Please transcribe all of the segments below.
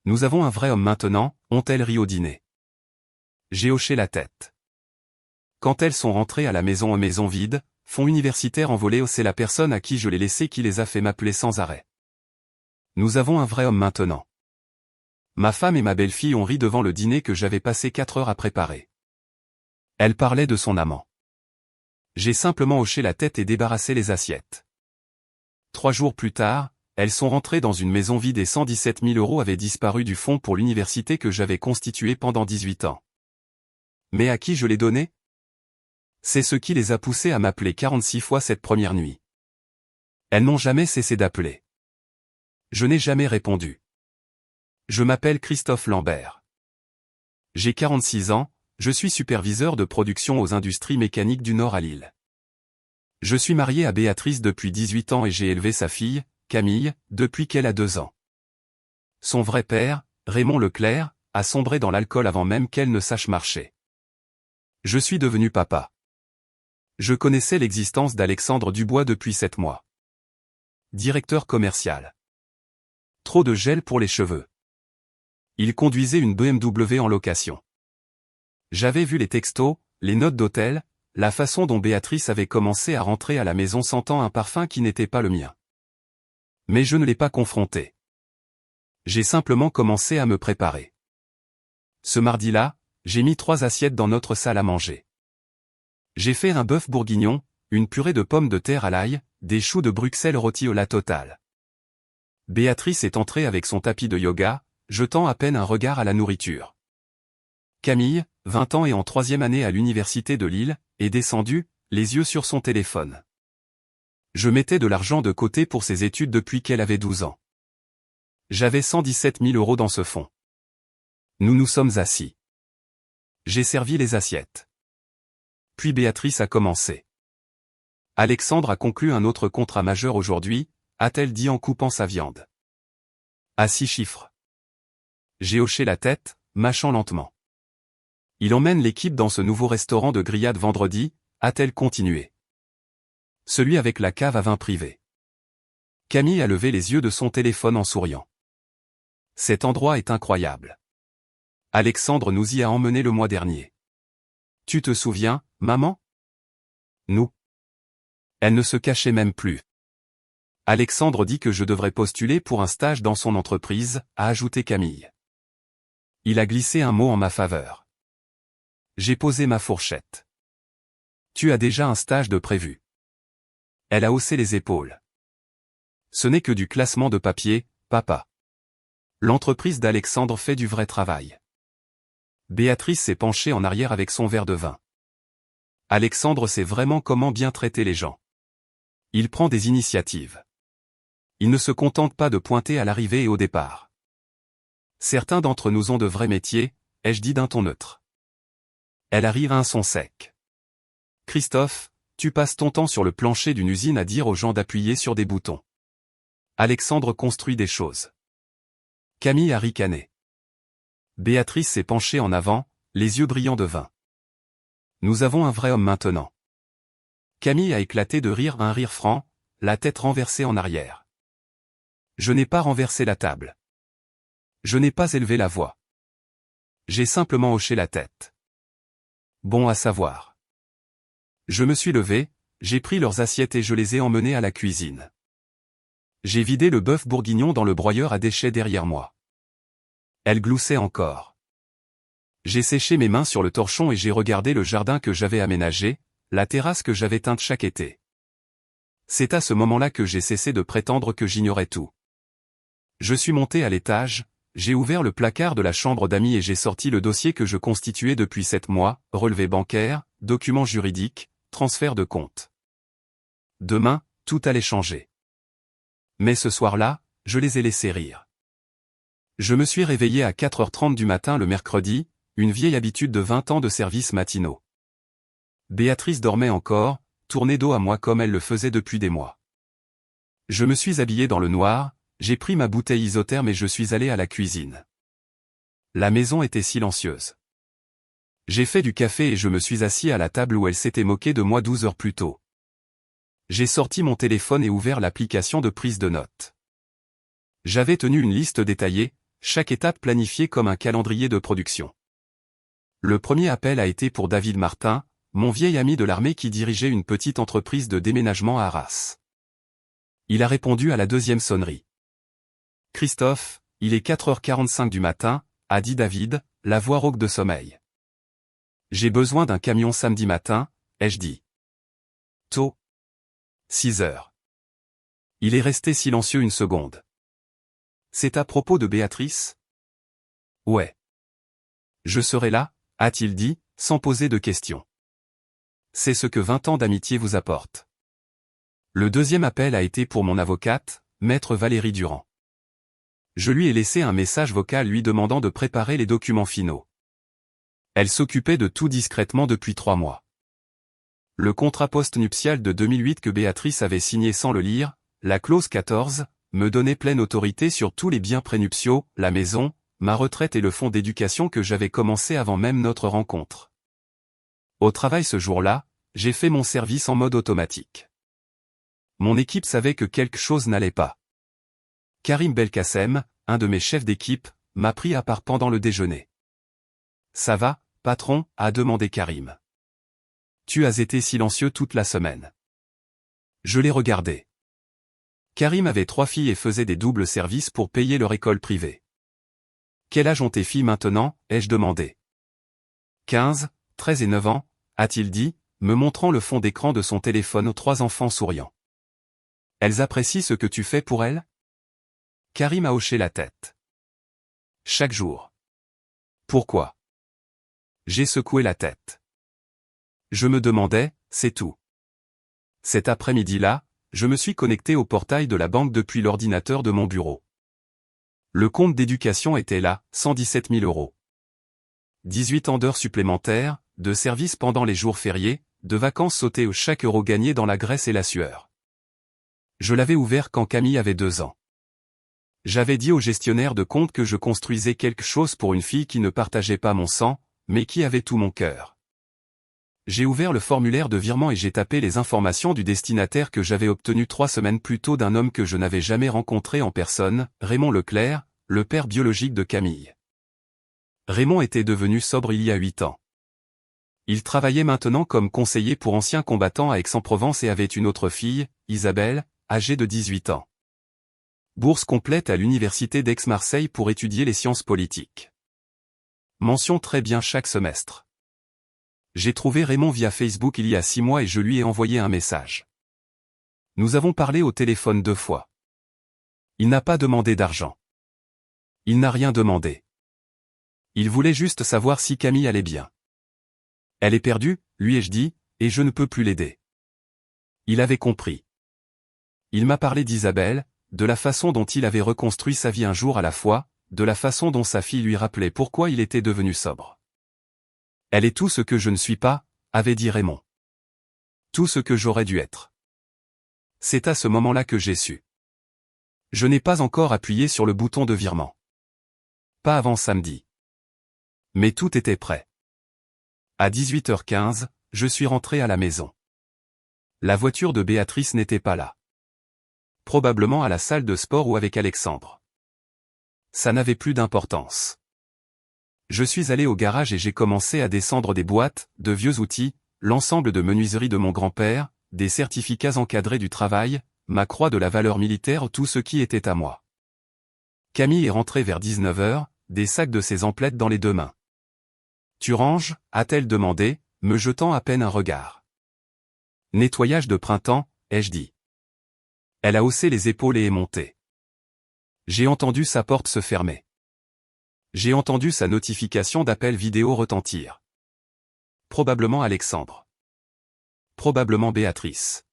Nous avons un vrai homme maintenant, ont-elles ri au dîner. J'ai hoché la tête. Quand elles sont rentrées à la maison vide, fonds universitaire envolé, c'est la personne à qui je l'ai laissé qui les a fait m'appeler sans arrêt. Nous avons un vrai homme maintenant. Ma femme et ma belle-fille ont ri devant le dîner que j'avais passé 4 heures à préparer. Elle parlait de son amant. J'ai simplement hoché la tête et débarrassé les assiettes. 3 jours plus tard, elles sont rentrées dans une maison vide et 117 000 € avaient disparu du fonds pour l'université que j'avais constitué pendant 18 ans. Mais à qui je les donnais? C'est ce qui les a poussées à m'appeler 46 fois cette première nuit. Elles n'ont jamais cessé d'appeler. Je n'ai jamais répondu. Je m'appelle Christophe Lambert. J'ai 46 ans, je suis superviseur de production aux industries mécaniques du Nord à Lille. Je suis marié à Béatrice depuis 18 ans et j'ai élevé sa fille, Camille, depuis qu'elle a 2 ans. Son vrai père, Raymond Leclerc, a sombré dans l'alcool avant même qu'elle ne sache marcher. Je suis devenu papa. Je connaissais l'existence d'Alexandre Dubois depuis 7 mois. Directeur commercial. Trop de gel pour les cheveux. Il conduisait une BMW en location. J'avais vu les textos, les notes d'hôtel, la façon dont Béatrice avait commencé à rentrer à la maison sentant un parfum qui n'était pas le mien. Mais je ne l'ai pas confronté. J'ai simplement commencé à me préparer. Ce mardi-là, j'ai mis 3 assiettes dans notre salle à manger. J'ai fait un bœuf bourguignon, une purée de pommes de terre à l'ail, des choux de Bruxelles rôtis au la totale. Béatrice est entrée avec son tapis de yoga, jetant à peine un regard à la nourriture. Camille, 20 ans et en 3e année à l'université de Lille, est descendue, les yeux sur son téléphone. Je mettais de l'argent de côté pour ses études depuis qu'elle avait 12 ans. J'avais 117 000 € dans ce fonds. Nous nous sommes assis. J'ai servi les assiettes. Puis Béatrice a commencé. Alexandre a conclu un autre contrat majeur aujourd'hui, a-t-elle dit en coupant sa viande. À 6 chiffres. J'ai hoché la tête, mâchant lentement. Il emmène l'équipe dans ce nouveau restaurant de grillade vendredi, a-t-elle continué. Celui avec la cave à vin privée. Camille a levé les yeux de son téléphone en souriant. Cet endroit est incroyable. Alexandre nous y a emmenés le mois dernier. Tu te souviens, maman? Nous. Elle ne se cachait même plus. Alexandre dit que je devrais postuler pour un stage dans son entreprise, a ajouté Camille. Il a glissé un mot en ma faveur. J'ai posé ma fourchette. Tu as déjà un stage de prévu. Elle a haussé les épaules. Ce n'est que du classement de papier, papa. L'entreprise d'Alexandre fait du vrai travail. Béatrice s'est penchée en arrière avec son verre de vin. Alexandre sait vraiment comment bien traiter les gens. Il prend des initiatives. Il ne se contente pas de pointer à l'arrivée et au départ. Certains d'entre nous ont de vrais métiers, ai-je dit d'un ton neutre. Elle arrive à un son sec. Christophe, tu passes ton temps sur le plancher d'une usine à dire aux gens d'appuyer sur des boutons. Alexandre construit des choses. Camille a ricané. Béatrice s'est penchée en avant, les yeux brillants de vin. Nous avons un vrai homme maintenant. Camille a éclaté de rire, un rire franc, la tête renversée en arrière. Je n'ai pas renversé la table. Je n'ai pas élevé la voix. J'ai simplement hoché la tête. Bon à savoir. Je me suis levé, j'ai pris leurs assiettes et je les ai emmenées à la cuisine. J'ai vidé le bœuf bourguignon dans le broyeur à déchets derrière moi. Elle gloussait encore. J'ai séché mes mains sur le torchon et j'ai regardé le jardin que j'avais aménagé, la terrasse que j'avais teinte chaque été. C'est à ce moment-là que j'ai cessé de prétendre que j'ignorais tout. Je suis monté à l'étage, j'ai ouvert le placard de la chambre d'amis et j'ai sorti le dossier que je constituais depuis 7 mois, relevé bancaire, documents juridiques, transfert de compte. Demain, tout allait changer. Mais ce soir-là, je les ai laissés rire. Je me suis réveillé à 4h30 du matin le mercredi, une vieille habitude de 20 ans de services matinaux. Béatrice dormait encore, tournée dos à moi comme elle le faisait depuis des mois. Je me suis habillé dans le noir, j'ai pris ma bouteille isotherme et je suis allé à la cuisine. La maison était silencieuse. J'ai fait du café et je me suis assis à la table où elle s'était moquée de moi 12 heures plus tôt. J'ai sorti mon téléphone et ouvert l'application de prise de notes. J'avais tenu une liste détaillée, chaque étape planifiée comme un calendrier de production. Le premier appel a été pour David Martin, mon vieil ami de l'armée qui dirigeait une petite entreprise de déménagement à Arras. Il a répondu à la deuxième sonnerie. « Christophe, il est 4h45 du matin, » a dit David, la voix rauque de sommeil. « J'ai besoin d'un camion samedi matin, » ai-je dit. « Tôt. 6h. » Il est resté silencieux une seconde. « C'est à propos de Béatrice ? » « Ouais. »« Je serai là, » a-t-il dit, sans poser de questions. C'est ce que 20 ans d'amitié vous apporte. Le deuxième appel a été pour mon avocate, maître Valérie Durand. Je lui ai laissé un message vocal lui demandant de préparer les documents finaux. Elle s'occupait de tout discrètement depuis 3 mois. Le contrat post-nuptial de 2008 que Béatrice avait signé sans le lire, la clause 14, me donnait pleine autorité sur tous les biens prénuptiaux, la maison, ma retraite et le fonds d'éducation que j'avais commencé avant même notre rencontre. Au travail ce jour-là, j'ai fait mon service en mode automatique. Mon équipe savait que quelque chose n'allait pas. Karim Belkacem, un de mes chefs d'équipe, m'a pris à part pendant le déjeuner. « Ça va, patron ?» a demandé Karim. « Tu as été silencieux toute la semaine. » Je l'ai regardé. Karim avait 3 filles et faisait des doubles services pour payer leur école privée. « Quel âge ont tes filles maintenant ?» ai-je demandé. « 15, 13 et 9 ans, » a-t-il dit, me montrant le fond d'écran de son téléphone aux 3 enfants souriants. « Elles apprécient ce que tu fais pour elles ?» Karim a hoché la tête. « Chaque jour. »« Pourquoi ?» J'ai secoué la tête. Je me demandais, c'est tout. Cet après-midi-là, je me suis connecté au portail de la banque depuis l'ordinateur de mon bureau. Le compte d'éducation était là, 117 000 €. 18 ans d'heures supplémentaires, de service pendant les jours fériés, de vacances sautées au chaque euro gagné dans la graisse et la sueur. Je l'avais ouvert quand Camille avait 2 ans. J'avais dit au gestionnaire de compte que je construisais quelque chose pour une fille qui ne partageait pas mon sang, mais qui avait tout mon cœur. J'ai ouvert le formulaire de virement et j'ai tapé les informations du destinataire que j'avais obtenu 3 semaines plus tôt d'un homme que je n'avais jamais rencontré en personne, Raymond Leclerc, le père biologique de Camille. Raymond était devenu sobre il y a 8 ans. Il travaillait maintenant comme conseiller pour anciens combattants à Aix-en-Provence et avait une autre fille, Isabelle, âgée de 18 ans. Bourse complète à l'université d'Aix-Marseille pour étudier les sciences politiques. Mention très bien chaque semestre. J'ai trouvé Raymond via Facebook il y a 6 mois et je lui ai envoyé un message. Nous avons parlé au téléphone 2 fois. Il n'a pas demandé d'argent. Il n'a rien demandé. Il voulait juste savoir si Camille allait bien. Elle est perdue, lui ai-je dit, et je ne peux plus l'aider. Il avait compris. Il m'a parlé d'Isabelle, de la façon dont il avait reconstruit sa vie un jour à la fois, de la façon dont sa fille lui rappelait pourquoi il était devenu sobre. Elle est tout ce que je ne suis pas, avait dit Raymond. Tout ce que j'aurais dû être. C'est à ce moment-là que j'ai su. Je n'ai pas encore appuyé sur le bouton de virement. Pas avant samedi. Mais tout était prêt. À 18h15, je suis rentré à la maison. La voiture de Béatrice n'était pas là. Probablement à la salle de sport ou avec Alexandre. Ça n'avait plus d'importance. Je suis allé au garage et j'ai commencé à descendre des boîtes, de vieux outils, l'ensemble de menuiserie de mon grand-père, des certificats encadrés du travail, ma croix de la valeur militaire, tout ce qui était à moi. Camille est rentrée vers 19h, des sacs de ses emplettes dans les 2 mains. « Tu ranges ?» a-t-elle demandé, me jetant à peine un regard. « Nettoyage de printemps » ai-je dit. Elle a haussé les épaules et est montée. J'ai entendu sa porte se fermer. J'ai entendu sa notification d'appel vidéo retentir. Probablement Alexandre. Probablement Béatrice.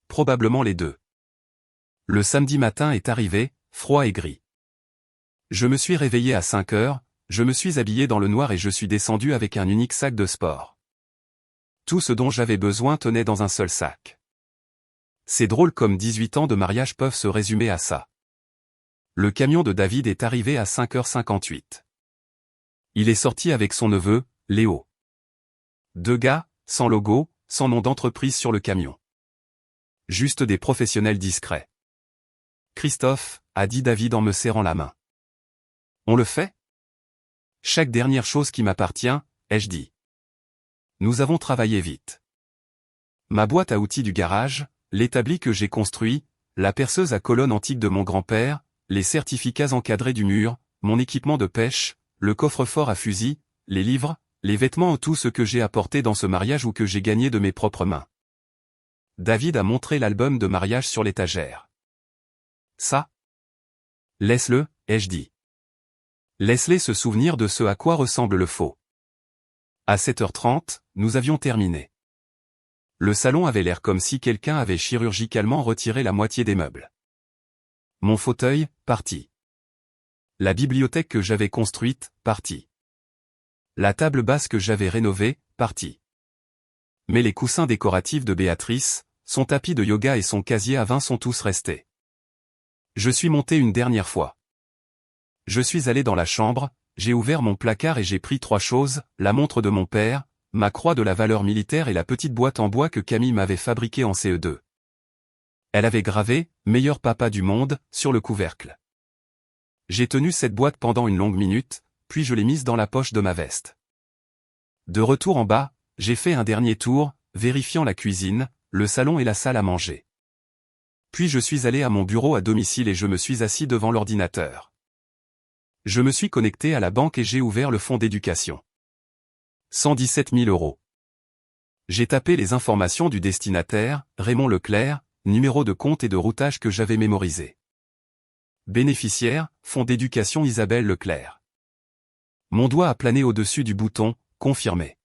Probablement les deux. Le samedi matin est arrivé, froid et gris. Je me suis réveillé à 5h, je me suis habillé dans le noir et je suis descendu avec un unique sac de sport. Tout ce dont j'avais besoin tenait dans un seul sac. C'est drôle comme 18 ans de mariage peuvent se résumer à ça. Le camion de David est arrivé à 5h58. Il est sorti avec son neveu, Léo. 2 gars, sans logo, sans nom d'entreprise sur le camion. Juste des professionnels discrets. « Christophe » a dit David en me serrant la main. On le fait? Chaque dernière chose qui m'appartient, ai-je dit. Nous avons travaillé vite. Ma boîte à outils du garage, l'établi que j'ai construit, la perceuse à colonne antique de mon grand-père, les certificats encadrés du mur, mon équipement de pêche, le coffre-fort à fusil, les livres, les vêtements, tout ce que j'ai apporté dans ce mariage ou que j'ai gagné de mes propres mains. David a montré l'album de mariage sur l'étagère. Ça? Laisse-le, ai-je dit. Laisse-les se souvenir de ce à quoi ressemble le faux. À 7h30, nous avions terminé. Le salon avait l'air comme si quelqu'un avait chirurgicalement retiré la moitié des meubles. Mon fauteuil, parti. La bibliothèque que j'avais construite, partie. La table basse que j'avais rénovée, partie. Mais les coussins décoratifs de Béatrice, son tapis de yoga et son casier à vin sont tous restés. Je suis monté une dernière fois. Je suis allé dans la chambre, j'ai ouvert mon placard et j'ai pris 3 choses, la montre de mon père, ma croix de la valeur militaire et la petite boîte en bois que Camille m'avait fabriquée en CE2. Elle avait gravé « Meilleur papa du monde » sur le couvercle. J'ai tenu cette boîte pendant une longue minute, puis je l'ai mise dans la poche de ma veste. De retour en bas, j'ai fait un dernier tour, vérifiant la cuisine, le salon et la salle à manger. Puis je suis allé à mon bureau à domicile et je me suis assis devant l'ordinateur. Je me suis connecté à la banque et j'ai ouvert le fonds d'éducation. 117 000 €. J'ai tapé les informations du destinataire, Raymond Leclerc, numéro de compte et de routage que j'avais mémorisé. Bénéficiaire, fonds d'éducation Isabelle Leclerc. Mon doigt a plané au-dessus du bouton « Confirmer ».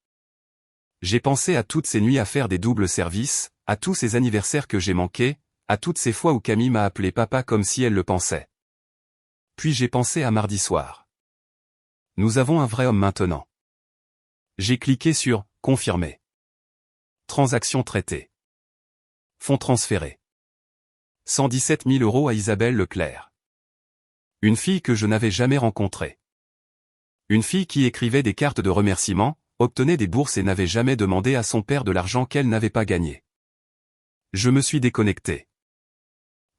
J'ai pensé à toutes ces nuits à faire des doubles services, à tous ces anniversaires que j'ai manqués, à toutes ces fois où Camille m'a appelé papa comme si elle le pensait. Puis j'ai pensé à mardi soir. Nous avons un vrai homme maintenant. J'ai cliqué sur « Confirmer ». Transaction traitée. Fonds transférés. 117 000 € à Isabelle Leclerc. Une fille que je n'avais jamais rencontrée. Une fille qui écrivait des cartes de remerciement, obtenait des bourses et n'avait jamais demandé à son père de l'argent qu'elle n'avait pas gagné. Je me suis déconnecté.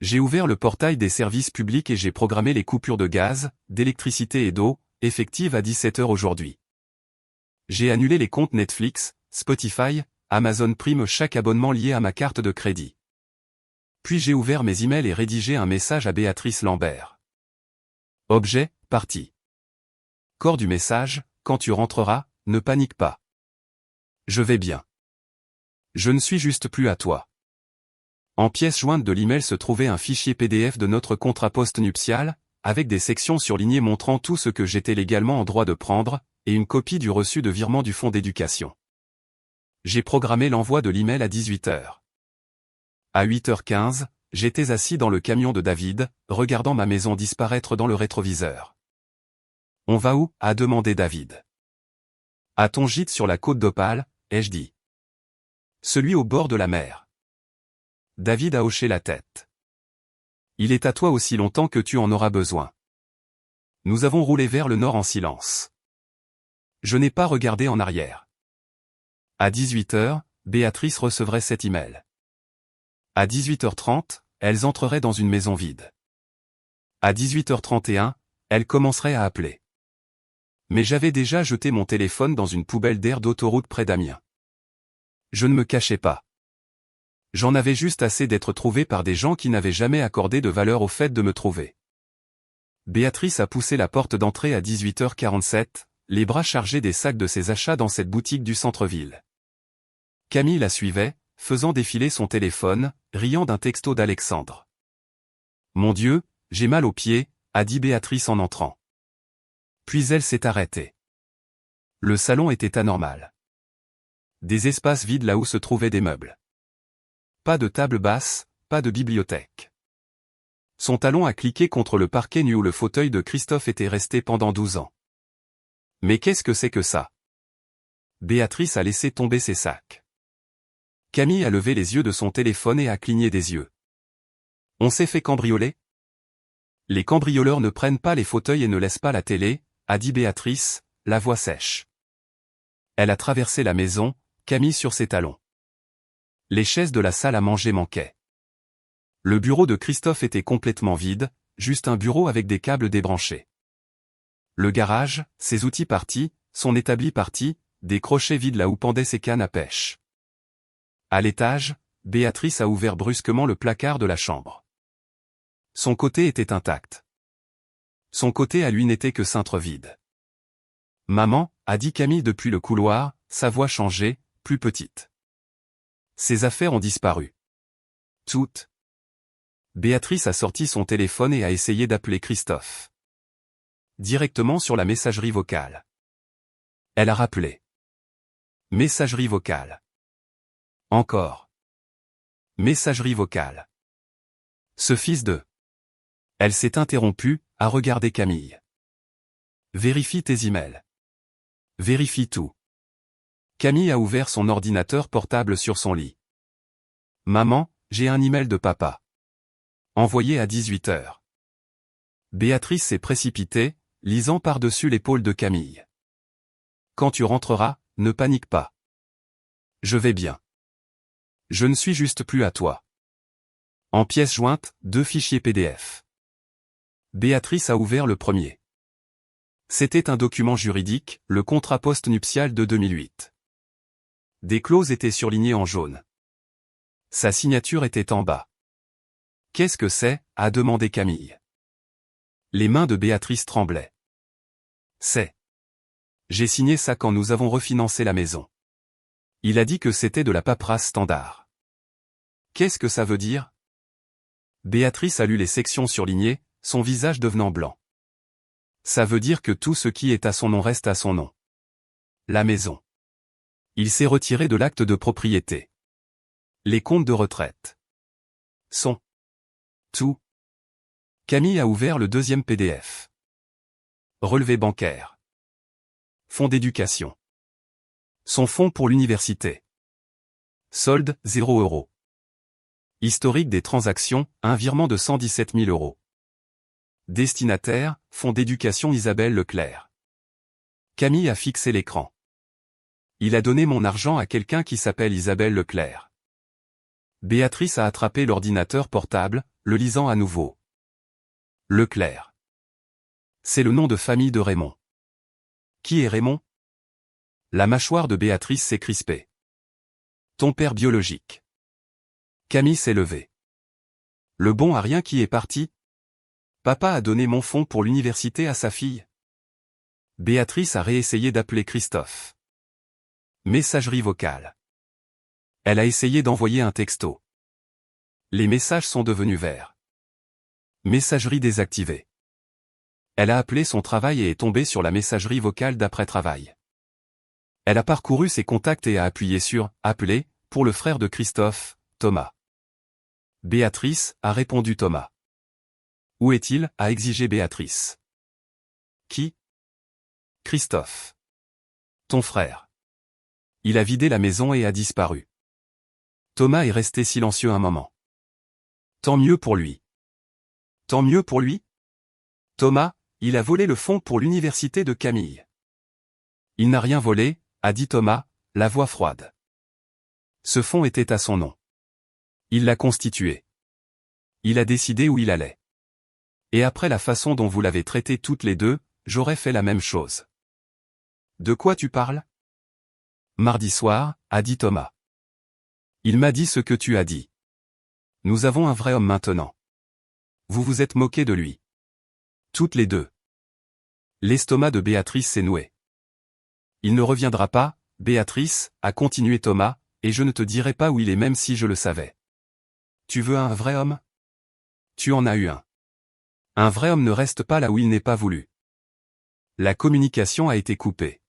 J'ai ouvert le portail des services publics et j'ai programmé les coupures de gaz, d'électricité et d'eau, effectives à 17h aujourd'hui. J'ai annulé les comptes Netflix, Spotify, Amazon Prime, chaque abonnement lié à ma carte de crédit. Puis j'ai ouvert mes emails et rédigé un message à Béatrice Lambert. Objet, parti. Corps du message, quand tu rentreras, ne panique pas. Je vais bien. Je ne suis juste plus à toi. En pièce jointe de l'email se trouvait un fichier PDF de notre contrat post-nuptial, avec des sections surlignées montrant tout ce que j'étais légalement en droit de prendre, et une copie du reçu de virement du fonds d'éducation. J'ai programmé l'envoi de l'email à 18h. À 8h15, j'étais assis dans le camion de David, regardant ma maison disparaître dans le rétroviseur. « On va où ?» a demandé David. « À ton gîte sur la côte d'Opale, ai-je dit. Celui au bord de la mer. » David a hoché la tête. « Il est à toi aussi longtemps que tu en auras besoin. » Nous avons roulé vers le nord en silence. Je n'ai pas regardé en arrière. À 18h, Béatrice recevrait cet email. À 18h30, elles entreraient dans une maison vide. À 18h31, elles commenceraient à appeler. Mais j'avais déjà jeté mon téléphone dans une poubelle d'air d'autoroute près d'Amiens. Je ne me cachais pas. J'en avais juste assez d'être trouvé par des gens qui n'avaient jamais accordé de valeur au fait de me trouver. Béatrice a poussé la porte d'entrée à 18h47, les bras chargés des sacs de ses achats dans cette boutique du centre-ville. Camille la suivait, faisant défiler son téléphone, riant d'un texto d'Alexandre. « Mon Dieu, j'ai mal aux pieds », a dit Béatrice en entrant. Puis elle s'est arrêtée. Le salon était anormal. Des espaces vides là où se trouvaient des meubles. Pas de table basse, pas de bibliothèque. Son talon a cliqué contre le parquet nu où le fauteuil de Christophe était resté pendant 12 ans. Mais qu'est-ce que c'est que ça? Béatrice a laissé tomber ses sacs. Camille a levé les yeux de son téléphone et a cligné des yeux. On s'est fait cambrioler? Les cambrioleurs ne prennent pas les fauteuils et ne laissent pas la télé, a dit Béatrice, la voix sèche. Elle a traversé la maison, Camille sur ses talons. Les chaises de la salle à manger manquaient. Le bureau de Christophe était complètement vide, juste un bureau avec des câbles débranchés. Le garage, ses outils partis, son établi parti, des crochets vides là où pendaient ses cannes à pêche. À l'étage, Béatrice a ouvert brusquement le placard de la chambre. Son côté était intact. Son côté à lui n'était que cintre vide. « Maman », a dit Camille depuis le couloir, sa voix changée, plus petite. Ses affaires ont disparu. Toutes. Béatrice a sorti son téléphone et a essayé d'appeler Christophe. Directement sur la messagerie vocale. Elle a rappelé. Messagerie vocale. Encore. Messagerie vocale. Ce fils de... Elle s'est interrompue, a regardé Camille. Vérifie tes emails. Vérifie tout. Camille a ouvert son ordinateur portable sur son lit. Maman, j'ai un email de papa. Envoyé à 18h. Béatrice s'est précipitée, lisant par-dessus l'épaule de Camille. Quand tu rentreras, ne panique pas. Je vais bien. Je ne suis juste plus à toi. En pièce jointe, 2 fichiers PDF. Béatrice a ouvert le premier. C'était un document juridique, le contrat post-nuptial de 2008. Des clauses étaient surlignées en jaune. Sa signature était en bas. Qu'est-ce que c'est ? A demandé Camille. Les mains de Béatrice tremblaient. C'est. J'ai signé ça quand nous avons refinancé la maison. Il a dit que c'était de la paperasse standard. Qu'est-ce que ça veut dire ? Béatrice a lu les sections surlignées, son visage devenant blanc. Ça veut dire que tout ce qui est à son nom reste à son nom. La maison. Il s'est retiré de l'acte de propriété. Les comptes de retraite. Sont. Tout. Camille a ouvert le deuxième PDF. Relevé bancaire. Fonds d'éducation. Son fonds pour l'université. Solde, 0 €. Historique des transactions, un virement de 117 000 €. Destinataire, Fonds d'éducation Isabelle Leclerc. Camille a fixé l'écran. Il a donné mon argent à quelqu'un qui s'appelle Isabelle Leclerc. Béatrice a attrapé l'ordinateur portable, le lisant à nouveau. Leclerc. C'est le nom de famille de Raymond. Qui est Raymond ? La mâchoire de Béatrice s'est crispée. Ton père biologique. Camille s'est levée. Le bon à rien qui est parti ? Papa a donné mon fonds pour l'université à sa fille. Béatrice a réessayé d'appeler Christophe. Messagerie vocale. Elle a essayé d'envoyer un texto. Les messages sont devenus verts. Messagerie désactivée. Elle a appelé son travail et est tombée sur la messagerie vocale d'après-travail. Elle a parcouru ses contacts et a appuyé sur « Appeler » pour le frère de Christophe, Thomas. Béatrice, a répondu Thomas. Où est-il ? A exigé Béatrice. Qui ? Christophe. Ton frère. Il a vidé la maison et a disparu. Thomas est resté silencieux un moment. Tant mieux pour lui. Tant mieux pour lui ? Thomas, il a volé le fonds pour l'université de Camille. Il n'a rien volé, a dit Thomas, la voix froide. Ce fonds était à son nom. Il l'a constitué. Il a décidé où il allait. Et après la façon dont vous l'avez traité toutes les deux, j'aurais fait la même chose. De quoi tu parles ? Mardi soir, a dit Thomas. Il m'a dit ce que tu as dit. Nous avons un vrai homme maintenant. Vous vous êtes moqué de lui. Toutes les deux. L'estomac de Béatrice s'est noué. Il ne reviendra pas, Béatrice, a continué Thomas, et je ne te dirai pas où il est même si je le savais. Tu veux un vrai homme ? Tu en as eu un. Un vrai homme ne reste pas là où il n'est pas voulu. La communication a été coupée.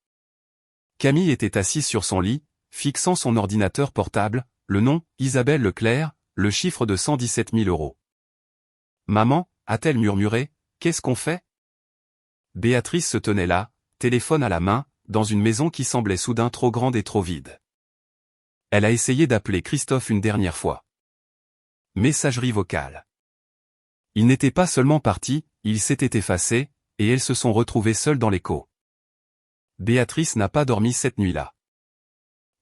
Camille était assise sur son lit, fixant son ordinateur portable, le nom, Isabelle Leclerc, le chiffre de 117 000 €. Maman, a-t-elle murmuré, qu'est-ce qu'on fait ? Béatrice se tenait là, téléphone à la main, dans une maison qui semblait soudain trop grande et trop vide. Elle a essayé d'appeler Christophe une dernière fois. Messagerie vocale. Il n'était pas seulement parti, il s'était effacé, et elles se sont retrouvées seules dans l'écho. Béatrice n'a pas dormi cette nuit-là.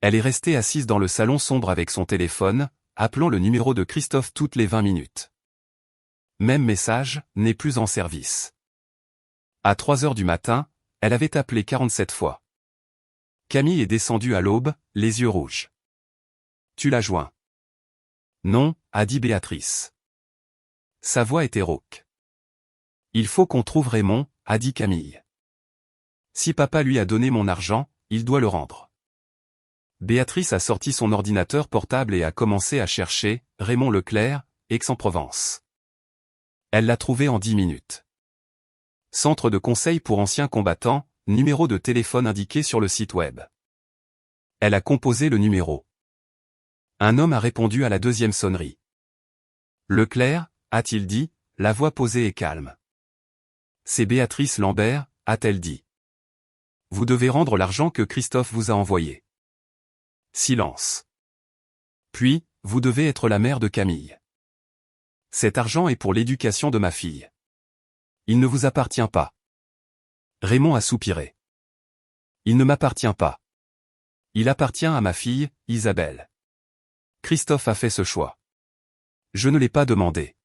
Elle est restée assise dans le salon sombre avec son téléphone, appelant le numéro de Christophe toutes les 20 minutes. Même message, n'est plus en service. À 3 heures du matin, elle avait appelé 47 fois. Camille est descendue à l'aube, les yeux rouges. Tu l'as joint? Non, a dit Béatrice. Sa voix était rauque. Il faut qu'on trouve Raymond, a dit Camille. Si papa lui a donné mon argent, il doit le rendre. Béatrice a sorti son ordinateur portable et a commencé à chercher Raymond Leclerc, Aix-en-Provence. Elle l'a trouvé en 10 minutes. Centre de conseil pour anciens combattants, numéro de téléphone indiqué sur le site web. Elle a composé le numéro. Un homme a répondu à la deuxième sonnerie. Leclerc, a-t-il dit, la voix posée et calme. C'est Béatrice Lambert, a-t-elle dit. Vous devez rendre l'argent que Christophe vous a envoyé. Silence. Puis, vous devez être la mère de Camille. Cet argent est pour l'éducation de ma fille. Il ne vous appartient pas. Raymond a soupiré. Il ne m'appartient pas. Il appartient à ma fille, Isabelle. Christophe a fait ce choix. Je ne l'ai pas demandé.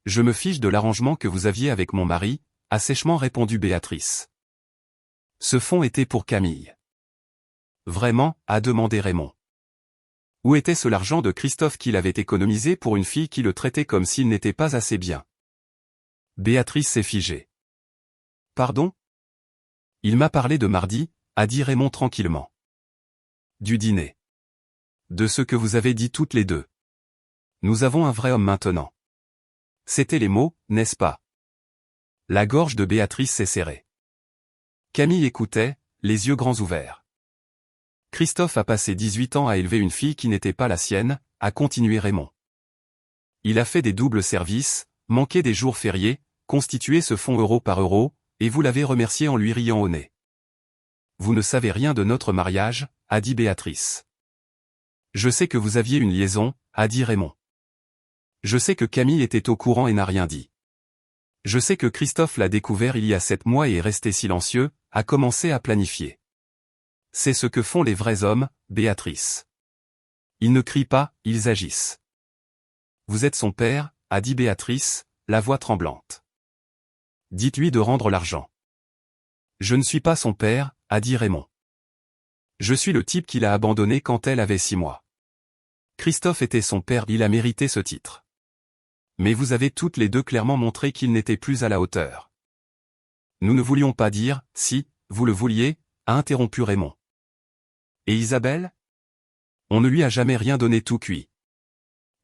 Je me fiche de l'arrangement que vous aviez avec mon mari, a sèchement répondu Béatrice. Ce fonds était pour Camille. Vraiment, a demandé Raymond. Où était-ce l'argent de Christophe qu'il avait économisé pour une fille qui le traitait comme s'il n'était pas assez bien? Béatrice s'est figée. Pardon? Il m'a parlé de mardi, a dit Raymond tranquillement. Du dîner. De ce que vous avez dit toutes les deux. Nous avons un vrai homme maintenant. C'étaient les mots, n'est-ce pas? La gorge de Béatrice s'est serrée. Camille écoutait, les yeux grands ouverts. Christophe a passé 18 ans à élever une fille qui n'était pas la sienne, a continué Raymond. Il a fait des doubles services, manqué des jours fériés, constitué ce fonds euro par euro, et vous l'avez remercié en lui riant au nez. Vous ne savez rien de notre mariage, a dit Béatrice. Je sais que vous aviez une liaison, a dit Raymond. Je sais que Camille était au courant et n'a rien dit. Je sais que Christophe l'a découvert il y a 7 mois et est resté silencieux, a commencé à planifier. C'est ce que font les vrais hommes, Béatrice. Ils ne crient pas, ils agissent. Vous êtes son père, a dit Béatrice, la voix tremblante. Dites-lui de rendre l'argent. Je ne suis pas son père, a dit Raymond. Je suis le type qui l'a abandonné quand elle avait 6 mois. Christophe était son père, il a mérité ce titre. Mais vous avez toutes les deux clairement montré qu'il n'était plus à la hauteur. Nous ne voulions pas dire, si, vous le vouliez, a interrompu Raymond. Et Isabelle? On ne lui a jamais rien donné tout cuit.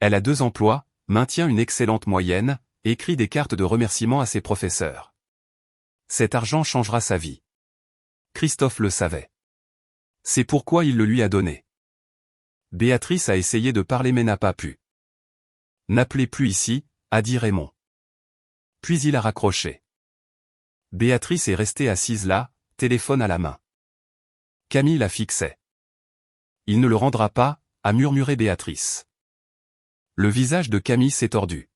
Elle a 2 emplois, maintient une excellente moyenne, écrit des cartes de remerciement à ses professeurs. Cet argent changera sa vie. Christophe le savait. C'est pourquoi il le lui a donné. Béatrice a essayé de parler mais n'a pas pu. N'appelez plus ici, a dit Raymond. Puis il a raccroché. Béatrice est restée assise là, téléphone à la main. Camille la fixait. Il ne le rendra pas, a murmuré Béatrice. Le visage de Camille s'est tordu.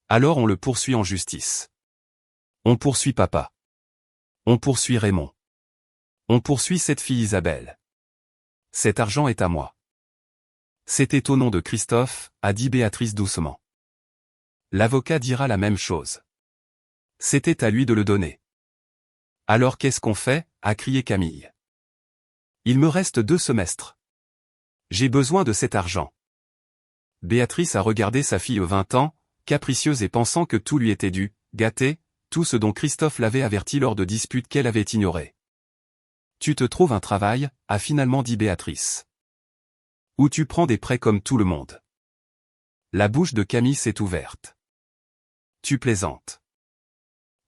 Alors on le poursuit en justice. On poursuit papa. On poursuit Raymond. On poursuit cette fille Isabelle. Cet argent est à moi. C'était au nom de Christophe, a dit Béatrice doucement. L'avocat dira la même chose. C'était à lui de le donner. Alors qu'est-ce qu'on fait, a crié Camille. Il me reste 2 semestres. J'ai besoin de cet argent. Béatrice a regardé sa fille aux 20 ans, capricieuse et pensant que tout lui était dû, gâtée, tout ce dont Christophe l'avait averti lors de disputes qu'elle avait ignorées. Tu te trouves un travail, a finalement dit Béatrice. Ou tu prends des prêts comme tout le monde. La bouche de Camille s'est ouverte. Tu plaisantes.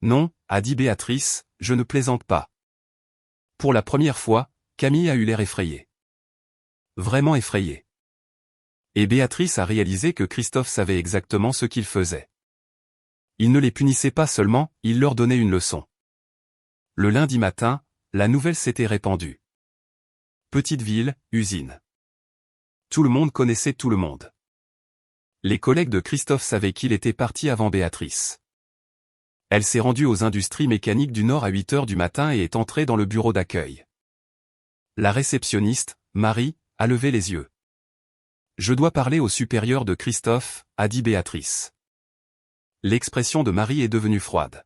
Non, a dit Béatrice, je ne plaisante pas. Pour la première fois, Camille a eu l'air effrayée. Vraiment effrayée. Et Béatrice a réalisé que Christophe savait exactement ce qu'il faisait. Il ne les punissait pas seulement, il leur donnait une leçon. Le lundi matin, la nouvelle s'était répandue. Petite ville, usine. Tout le monde connaissait tout le monde. Les collègues de Christophe savaient qu'il était parti avant Béatrice. Elle s'est rendue aux industries mécaniques du Nord à 8 heures du matin et est entrée dans le bureau d'accueil. La réceptionniste, Marie, a levé les yeux. Je dois parler au supérieur de Christophe, a dit Béatrice. L'expression de Marie est devenue froide.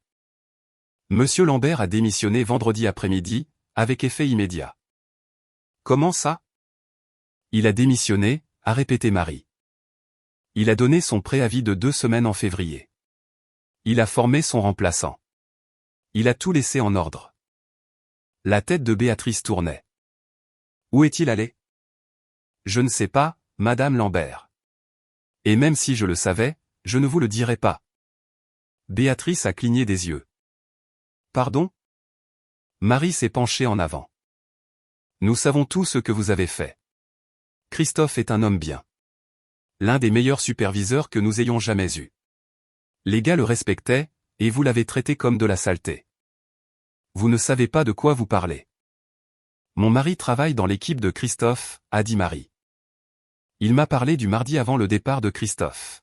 Monsieur Lambert a démissionné vendredi après-midi, avec effet immédiat. Comment ça? Il a démissionné, a répété Marie. Il a donné son préavis de 2 semaines en février. Il a formé son remplaçant. Il a tout laissé en ordre. La tête de Béatrice tournait. Où est-il allé? Je ne sais pas, Madame Lambert. Et même si je le savais, je ne vous le dirais pas. Béatrice a cligné des yeux. Pardon? Marie s'est penchée en avant. Nous savons tout ce que vous avez fait. Christophe est un homme bien. L'un des meilleurs superviseurs que nous ayons jamais eus. Les gars le respectaient, et vous l'avez traité comme de la saleté. Vous ne savez pas de quoi vous parlez. Mon mari travaille dans l'équipe de Christophe, a dit Marie. Il m'a parlé du mardi avant le départ de Christophe.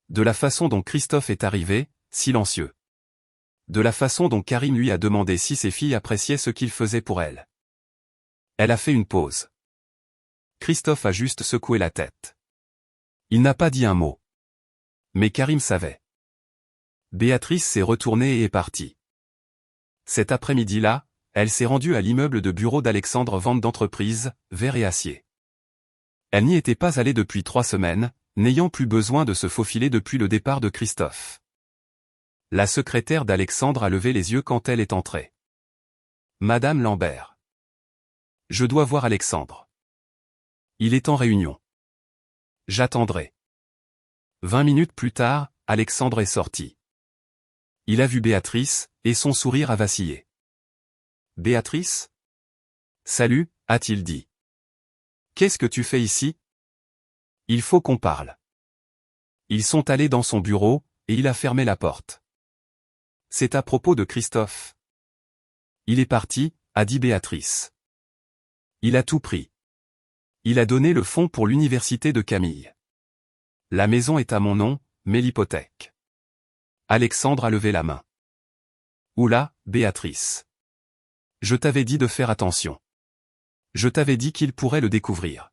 De la façon dont Christophe est arrivé, silencieux. De la façon dont Karim lui a demandé si ses filles appréciaient ce qu'il faisait pour elles. Elle a fait une pause. Christophe a juste secoué la tête. Il n'a pas dit un mot. Mais Karim savait. Béatrice s'est retournée et est partie. Cet après-midi-là, elle s'est rendue à l'immeuble de bureau d'Alexandre Vente d'entreprise, verre et acier. Elle n'y était pas allée depuis 3 semaines, n'ayant plus besoin de se faufiler depuis le départ de Christophe. La secrétaire d'Alexandre a levé les yeux quand elle est entrée. Madame Lambert. Je dois voir Alexandre. Il est en réunion. J'attendrai. 20 minutes plus tard, Alexandre est sorti. Il a vu Béatrice, et son sourire a vacillé. Béatrice? Salut, a-t-il dit. Qu'est-ce que tu fais ici? Il faut qu'on parle. Ils sont allés dans son bureau, et il a fermé la porte. C'est à propos de Christophe. Il est parti, a dit Béatrice. Il a tout pris. Il a donné le fonds pour l'université de Camille. La maison est à mon nom, mais l'hypothèque. Alexandre a levé la main. Oula, Béatrice. Je t'avais dit de faire attention. Je t'avais dit qu'il pourrait le découvrir.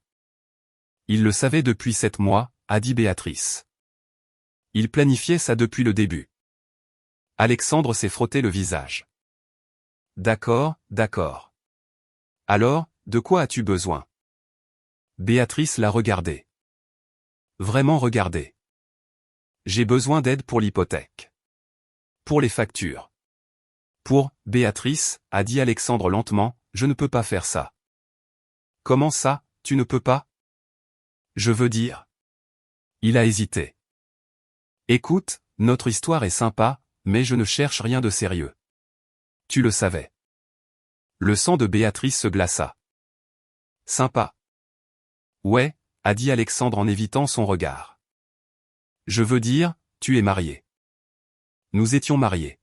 Il le savait depuis 7 mois, a dit Béatrice. Il planifiait ça depuis le début. Alexandre s'est frotté le visage. D'accord, d'accord. Alors, de quoi as-tu besoin? Béatrice l'a regardé. Vraiment regardé. J'ai besoin d'aide pour l'hypothèque. Pour les factures. Pour, Béatrice, a dit Alexandre lentement, je ne peux pas faire ça. Comment ça, tu ne peux pas? Je veux dire. Il a hésité. Écoute, notre histoire est sympa, mais je ne cherche rien de sérieux. Tu le savais. Le sang de Béatrice se glaça. Sympa. Ouais, a dit Alexandre en évitant son regard. Je veux dire, tu es marié. Nous étions mariés.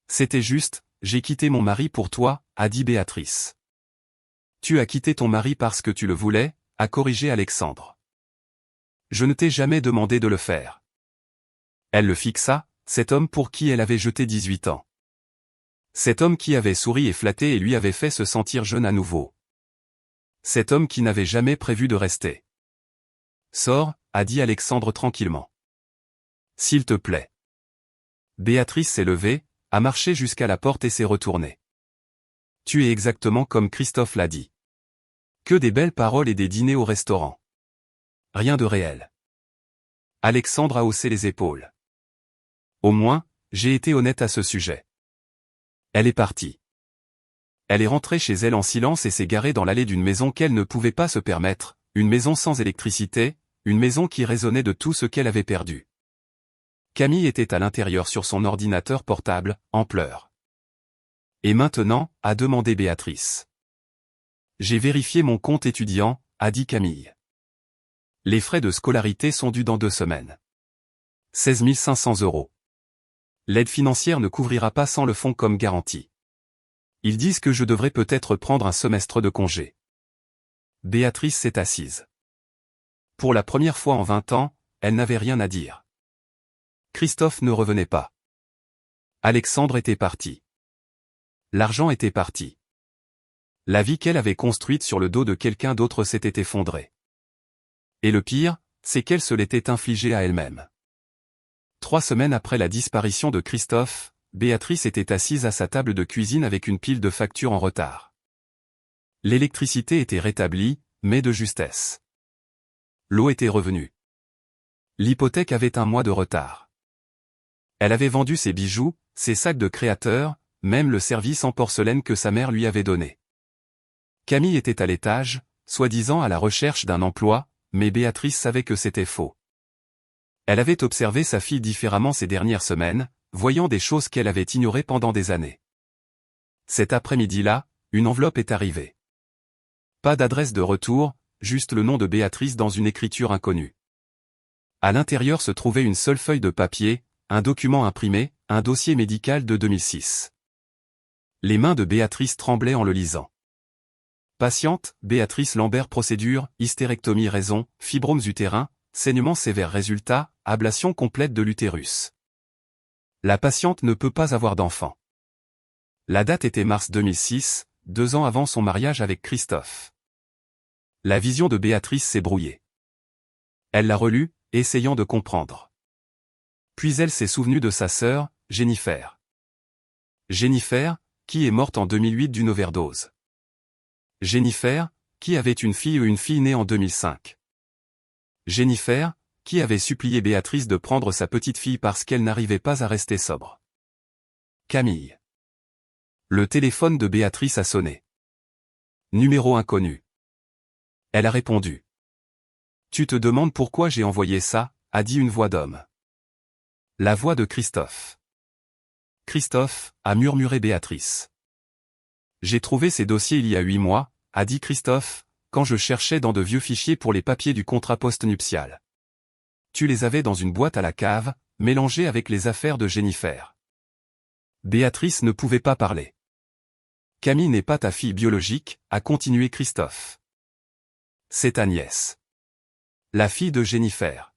C'était juste, j'ai quitté mon mari pour toi, a dit Béatrice. Tu as quitté ton mari parce que tu le voulais, a corrigé Alexandre. Je ne t'ai jamais demandé de le faire. Elle le fixa, cet homme pour qui elle avait jeté 18 ans. Cet homme qui avait souri et flatté et lui avait fait se sentir jeune à nouveau. Cet homme qui n'avait jamais prévu de rester. Sors, a dit Alexandre tranquillement. S'il te plaît. Béatrice s'est levée, a marché jusqu'à la porte et s'est retournée. Tu es exactement comme Christophe l'a dit. Que des belles paroles et des dîners au restaurant. Rien de réel. Alexandre a haussé les épaules. Au moins, j'ai été honnête à ce sujet. Elle est partie. Elle est rentrée chez elle en silence et s'est garée dans l'allée d'une maison qu'elle ne pouvait pas se permettre, une maison sans électricité, une maison qui résonnait de tout ce qu'elle avait perdu. Camille était à l'intérieur sur son ordinateur portable, en pleurs. Et maintenant, a demandé Béatrice. J'ai vérifié mon compte étudiant, a dit Camille. Les frais de scolarité sont dus dans 2 semaines. 16 500 €. L'aide financière ne couvrira pas sans le fonds comme garantie. Ils disent que je devrais peut-être prendre un semestre de congé. Béatrice s'est assise. Pour la première fois en 20 ans, elle n'avait rien à dire. Christophe ne revenait pas. Alexandre était parti. L'argent était parti. La vie qu'elle avait construite sur le dos de quelqu'un d'autre s'était effondrée. Et le pire, c'est qu'elle se l'était infligée à elle-même. 3 semaines après la disparition de Christophe, Béatrice était assise à sa table de cuisine avec une pile de factures en retard. L'électricité était rétablie, mais de justesse. L'eau était revenue. L'hypothèque avait un mois de retard. Elle avait vendu ses bijoux, ses sacs de créateur, même le service en porcelaine que sa mère lui avait donné. Camille était à l'étage, soi-disant à la recherche d'un emploi, mais Béatrice savait que c'était faux. Elle avait observé sa fille différemment ces dernières semaines, voyant des choses qu'elle avait ignorées pendant des années. Cet après-midi-là, une enveloppe est arrivée. Pas d'adresse de retour, juste le nom de Béatrice dans une écriture inconnue. À l'intérieur se trouvait une seule feuille de papier, un document imprimé, un dossier médical de 2006. Les mains de Béatrice tremblaient en le lisant. Patiente, Béatrice Lambert procédure, hystérectomie raison, fibromes utérins, saignement sévère résultat, ablation complète de l'utérus. La patiente ne peut pas avoir d'enfant. La date était mars 2006, 2 ans avant son mariage avec Christophe. La vision de Béatrice s'est brouillée. Elle l'a relue, essayant de comprendre. Puis elle s'est souvenue de sa sœur, Jennifer. Jennifer, qui est morte en 2008 d'une overdose. Jennifer, qui avait une fille née en 2005. Jennifer, qui avait supplié Béatrice de prendre sa petite fille parce qu'elle n'arrivait pas à rester sobre. Camille. Le téléphone de Béatrice a sonné. Numéro inconnu. Elle a répondu. Tu te demandes pourquoi j'ai envoyé ça, a dit une voix d'homme. La voix de Christophe. Christophe, a murmuré Béatrice. J'ai trouvé ces dossiers il y a 8 mois, a dit Christophe, quand je cherchais dans de vieux fichiers pour les papiers du contrat postnuptial. Tu les avais dans une boîte à la cave, mélangés avec les affaires de Jennifer. Béatrice ne pouvait pas parler. Camille n'est pas ta fille biologique, a continué Christophe. C'est ta nièce. La fille de Jennifer.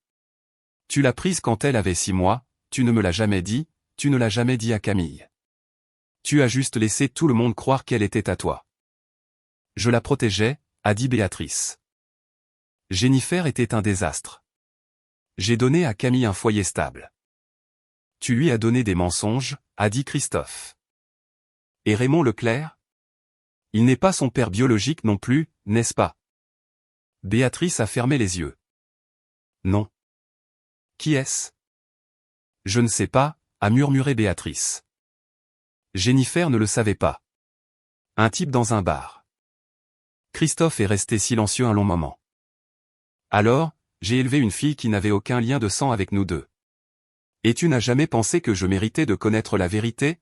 Tu l'as prise quand elle avait 6 mois, tu ne me l'as jamais dit, tu ne l'as jamais dit à Camille. Tu as juste laissé tout le monde croire qu'elle était à toi. Je la protégeais, a dit Béatrice. Jennifer était un désastre. J'ai donné à Camille un foyer stable. Tu lui as donné des mensonges, a dit Christophe. Et Raymond Leclerc? Il n'est pas son père biologique non plus, n'est-ce pas? Béatrice a fermé les yeux. Non. Qui est-ce? Je ne sais pas, a murmuré Béatrice. Jennifer ne le savait pas. Un type dans un bar. Christophe est resté silencieux un long moment. Alors, j'ai élevé une fille qui n'avait aucun lien de sang avec nous deux. Et tu n'as jamais pensé que je méritais de connaître la vérité?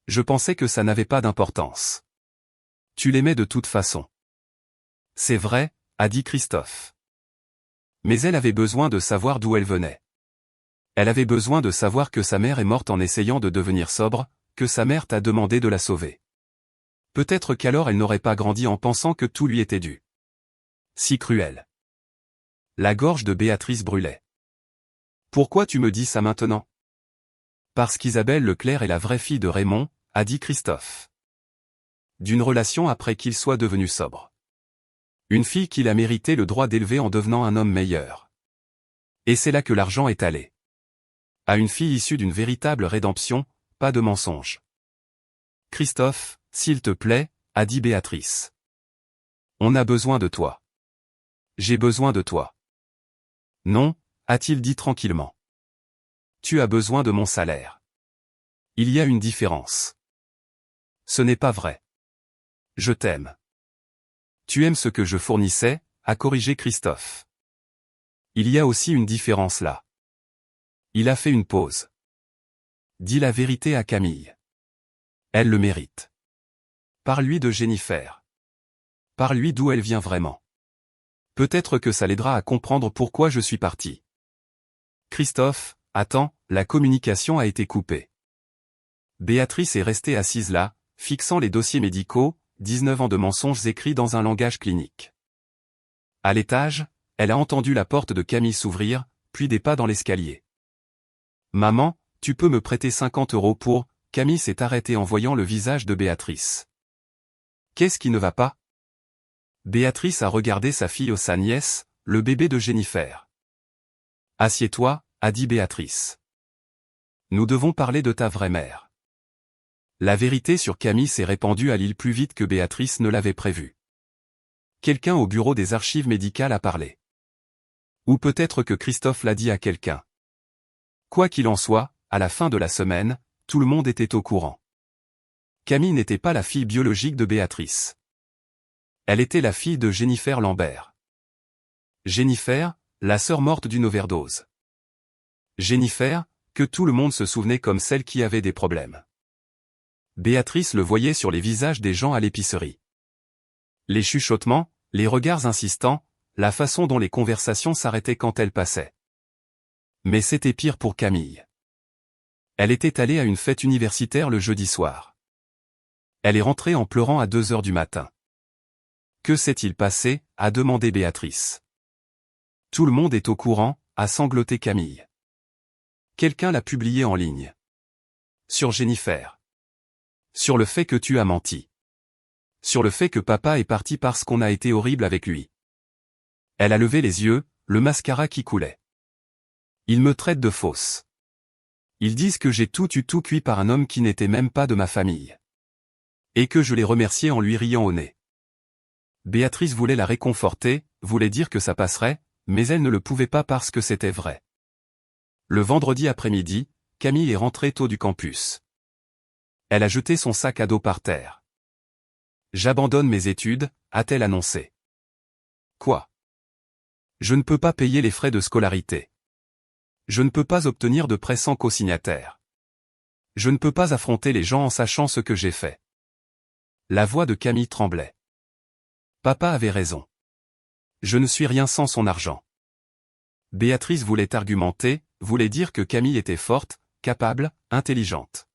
Je pensais que ça n'avait pas d'importance. Tu l'aimais de toute façon. C'est vrai, a dit Christophe. Mais elle avait besoin de savoir d'où elle venait. Elle avait besoin de savoir que sa mère est morte en essayant de devenir sobre, que sa mère t'a demandé de la sauver. Peut-être qu'alors elle n'aurait pas grandi en pensant que tout lui était dû. Si cruel. La gorge de Béatrice brûlait. Pourquoi tu me dis ça maintenant? Parce qu'Isabelle Leclerc est la vraie fille de Raymond, a dit Christophe. D'une relation après qu'il soit devenu sobre. Une fille qu'il a mérité le droit d'élever en devenant un homme meilleur. Et c'est là que l'argent est allé. À une fille issue d'une véritable rédemption, pas de mensonge. Christophe, s'il te plaît, a dit Béatrice. On a besoin de toi. J'ai besoin de toi. Non, a-t-il dit tranquillement. Tu as besoin de mon salaire. Il y a une différence. Ce n'est pas vrai. Je t'aime. Tu aimes ce que je fournissais, a corrigé Christophe. Il y a aussi une différence là. Il a fait une pause. Dis la vérité à Camille. Elle le mérite. Parle-lui de Jennifer. Parle-lui d'où elle vient vraiment. Peut-être que ça l'aidera à comprendre pourquoi je suis parti. Christophe, attends, la communication a été coupée. Béatrice est restée assise là, fixant les dossiers médicaux, 19 ans de mensonges écrits dans un langage clinique. À l'étage, elle a entendu la porte de Camille s'ouvrir, puis des pas dans l'escalier. Maman, tu peux me prêter 50 € pour... Camille s'est arrêtée en voyant le visage de Béatrice. Qu'est-ce qui ne va pas? Béatrice a regardé sa nièce, le bébé de Jennifer. Assieds-toi, a dit Béatrice. Nous devons parler de ta vraie mère. La vérité sur Camille s'est répandue à Lille plus vite que Béatrice ne l'avait prévu. Quelqu'un au bureau des archives médicales a parlé. Ou peut-être que Christophe l'a dit à quelqu'un. Quoi qu'il en soit, à la fin de la semaine, tout le monde était au courant. Camille n'était pas la fille biologique de Béatrice. Elle était la fille de Jennifer Lambert. Jennifer, la sœur morte d'une overdose. Jennifer, que tout le monde se souvenait comme celle qui avait des problèmes. Béatrice le voyait sur les visages des gens à l'épicerie. Les chuchotements, les regards insistants, la façon dont les conversations s'arrêtaient quand elle passait. Mais c'était pire pour Camille. Elle était allée à une fête universitaire le jeudi soir. Elle est rentrée en pleurant à 2 heures du matin. Que s'est-il passé, a demandé Béatrice. Tout le monde est au courant, a sangloté Camille. Quelqu'un l'a publié en ligne. Sur Jennifer. Sur le fait que tu as menti. Sur le fait que papa est parti parce qu'on a été horrible avec lui. Elle a levé les yeux, le mascara qui coulait. Ils me traitent de fausse. Ils disent que j'ai tout eu tout cuit par un homme qui n'était même pas de ma famille. Et que je l'ai remercié en lui riant au nez. Béatrice voulait la réconforter, voulait dire que ça passerait, mais elle ne le pouvait pas parce que c'était vrai. Le vendredi après-midi, Camille est rentrée tôt du campus. Elle a jeté son sac à dos par terre. J'abandonne mes études, a-t-elle annoncé. Quoi? Je ne peux pas payer les frais de scolarité. Je ne peux pas obtenir de prêt sans co-signataire. Je ne peux pas affronter les gens en sachant ce que j'ai fait. La voix de Camille tremblait. Papa avait raison. Je ne suis rien sans son argent. Béatrice voulait argumenter, voulait dire que Camille était forte, capable, intelligente.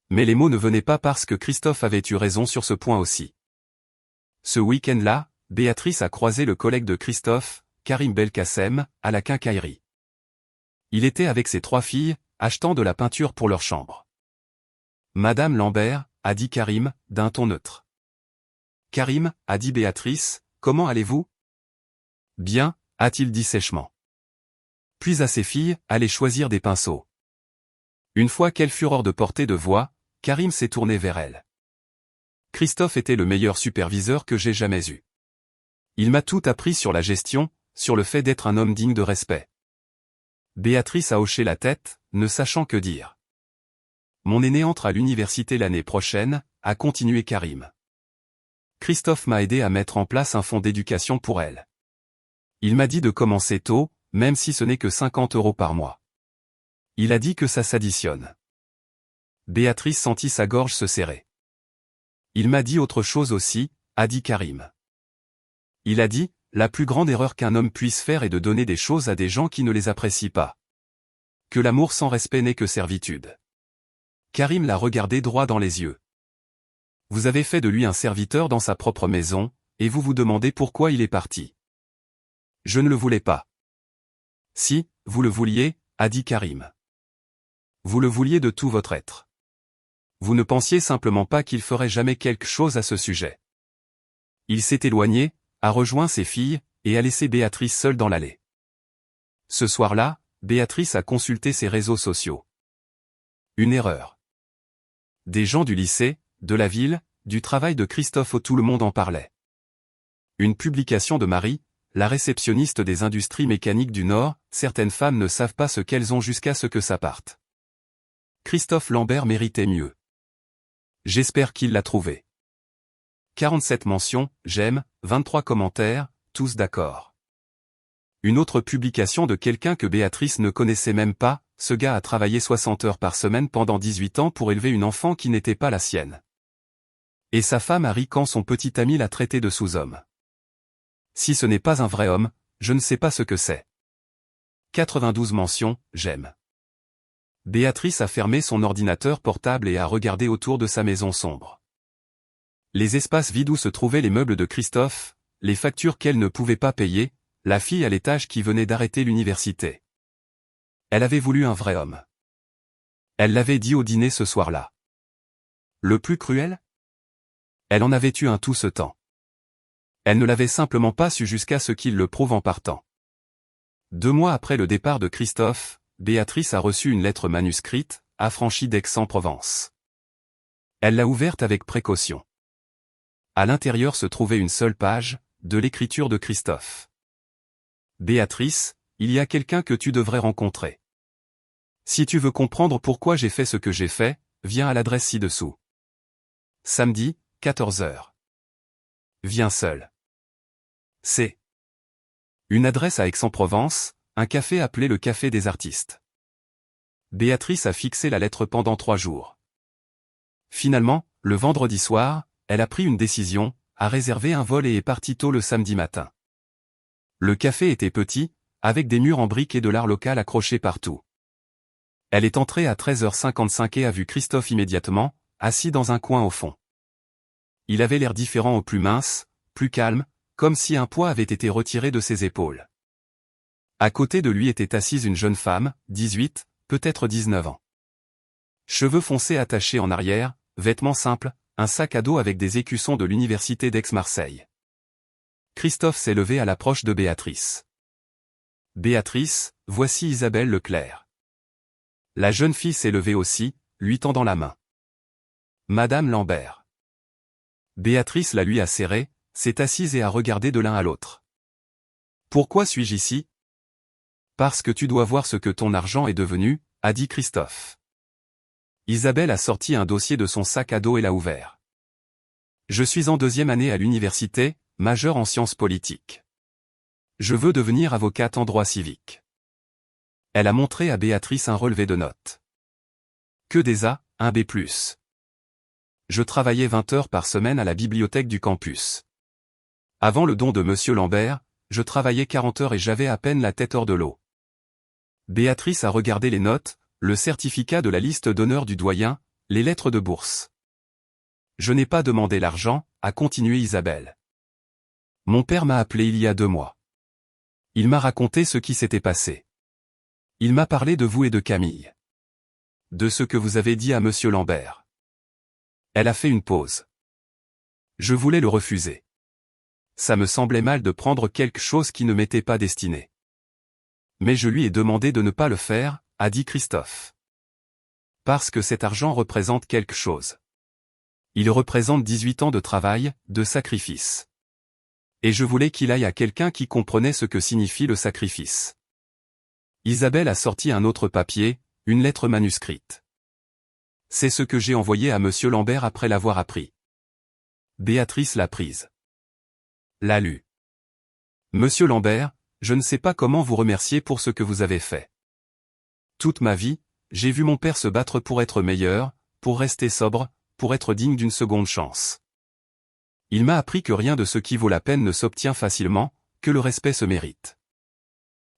Mais les mots ne venaient pas parce que Christophe avait eu raison sur ce point aussi. Ce week-end-là, Béatrice a croisé le collègue de Christophe, Karim Belkacem, à la quincaillerie. Il était avec ses 3 filles, achetant de la peinture pour leur chambre. Madame Lambert, a dit Karim, d'un ton neutre. Karim, a dit Béatrice, comment allez-vous? Bien, a-t-il dit sèchement. Puis à ses filles, allez choisir des pinceaux. Une fois qu'elle fut hors de portée de voix, Karim s'est tourné vers elle. Christophe était le meilleur superviseur que j'ai jamais eu. Il m'a tout appris sur la gestion, sur le fait d'être un homme digne de respect. Béatrice a hoché la tête, ne sachant que dire. Mon aîné entre à l'université l'année prochaine, a continué Karim. Christophe m'a aidé à mettre en place un fonds d'éducation pour elle. Il m'a dit de commencer tôt, même si ce n'est que 50 € par mois. Il a dit que ça s'additionne. Béatrice sentit sa gorge se serrer. Il m'a dit autre chose aussi, a dit Karim. Il a dit, la plus grande erreur qu'un homme puisse faire est de donner des choses à des gens qui ne les apprécient pas. Que l'amour sans respect n'est que servitude. Karim l'a regardé droit dans les yeux. Vous avez fait de lui un serviteur dans sa propre maison, et vous vous demandez pourquoi il est parti. Je ne le voulais pas. Si, vous le vouliez, a dit Karim. Vous le vouliez de tout votre être. Vous ne pensiez simplement pas qu'il ferait jamais quelque chose à ce sujet. Il s'est éloigné, a rejoint ses filles, et a laissé Béatrice seule dans l'allée. Ce soir-là, Béatrice a consulté ses réseaux sociaux. Une erreur. Des gens du lycée, de la ville, du travail de Christophe, tout le monde en parlait. Une publication de Marie, la réceptionniste des industries mécaniques du Nord, certaines femmes ne savent pas ce qu'elles ont jusqu'à ce que ça parte. Christophe Lambert méritait mieux. J'espère qu'il l'a trouvé. 47 mentions, j'aime, 23 commentaires, tous d'accord. Une autre publication de quelqu'un que Béatrice ne connaissait même pas, ce gars a travaillé 60 heures par semaine pendant 18 ans pour élever une enfant qui n'était pas la sienne. Et sa femme a ri quand son petit ami l'a traité de sous-homme. Si ce n'est pas un vrai homme, je ne sais pas ce que c'est. 92 mentions, j'aime. Béatrice a fermé son ordinateur portable et a regardé autour de sa maison sombre. Les espaces vides où se trouvaient les meubles de Christophe, les factures qu'elle ne pouvait pas payer, la fille à l'étage qui venait d'arrêter l'université. Elle avait voulu un vrai homme. Elle l'avait dit au dîner ce soir-là. Le plus cruel? Elle en avait eu un tout ce temps. Elle ne l'avait simplement pas su jusqu'à ce qu'il le prouve en partant. 2 mois après le départ de Christophe, Béatrice a reçu une lettre manuscrite, affranchie d'Aix-en-Provence. Elle l'a ouverte avec précaution. À l'intérieur se trouvait une seule page, de l'écriture de Christophe. Béatrice, il y a quelqu'un que tu devrais rencontrer. Si tu veux comprendre pourquoi j'ai fait ce que j'ai fait, viens à l'adresse ci-dessous. Samedi, 14 h. Viens seul. C'est une adresse à Aix-en-Provence, un café appelé le Café des Artistes. Béatrice a fixé la lettre pendant 3 jours. Finalement, le vendredi soir, elle a pris une décision, a réservé un vol et est partie tôt le samedi matin. Le café était petit, avec des murs en briques et de l'art local accroché partout. Elle est entrée à 13h55 et a vu Christophe immédiatement, assis dans un coin au fond. Il avait l'air différent au plus mince, plus calme, comme si un poids avait été retiré de ses épaules. À côté de lui était assise une jeune femme, 18, peut-être 19 ans. Cheveux foncés attachés en arrière, vêtements simples, un sac à dos avec des écussons de l'université d'Aix-Marseille. Christophe s'est levé à l'approche de Béatrice. « Béatrice, voici Isabelle Leclerc. » La jeune fille s'est levée aussi, lui tendant la main. « Madame Lambert. » Béatrice la lui a serrée, s'est assise et a regardé de l'un à l'autre. « Pourquoi suis-je ici ? » « Parce que tu dois voir ce que ton argent est devenu, » a dit Christophe. Isabelle a sorti un dossier de son sac à dos et l'a ouvert. « Je suis en 2e année à l'université, majeure en sciences politiques. Je veux devenir avocate en droit civique. » Elle a montré à Béatrice un relevé de notes. Que des A, un B+. Je travaillais 20 heures par semaine à la bibliothèque du campus. Avant le don de Monsieur Lambert, je travaillais 40 heures et j'avais à peine la tête hors de l'eau. Béatrice a regardé les notes, le certificat de la liste d'honneur du doyen, les lettres de bourse. Je n'ai pas demandé l'argent, a continué Isabelle. Mon père m'a appelé il y a 2 mois. Il m'a raconté ce qui s'était passé. Il m'a parlé de vous et de Camille. De ce que vous avez dit à Monsieur Lambert. Elle a fait une pause. Je voulais le refuser. Ça me semblait mal de prendre quelque chose qui ne m'était pas destiné. Mais je lui ai demandé de ne pas le faire, a dit Christophe. Parce que cet argent représente quelque chose. Il représente 18 ans de travail, de sacrifice. Et je voulais qu'il aille à quelqu'un qui comprenait ce que signifie le sacrifice. Isabelle a sorti un autre papier, une lettre manuscrite. C'est ce que j'ai envoyé à Monsieur Lambert après l'avoir appris. Béatrice l'a prise. L'a lu. Monsieur Lambert, je ne sais pas comment vous remercier pour ce que vous avez fait. Toute ma vie, j'ai vu mon père se battre pour être meilleur, pour rester sobre, pour être digne d'une seconde chance. Il m'a appris que rien de ce qui vaut la peine ne s'obtient facilement, que le respect se mérite.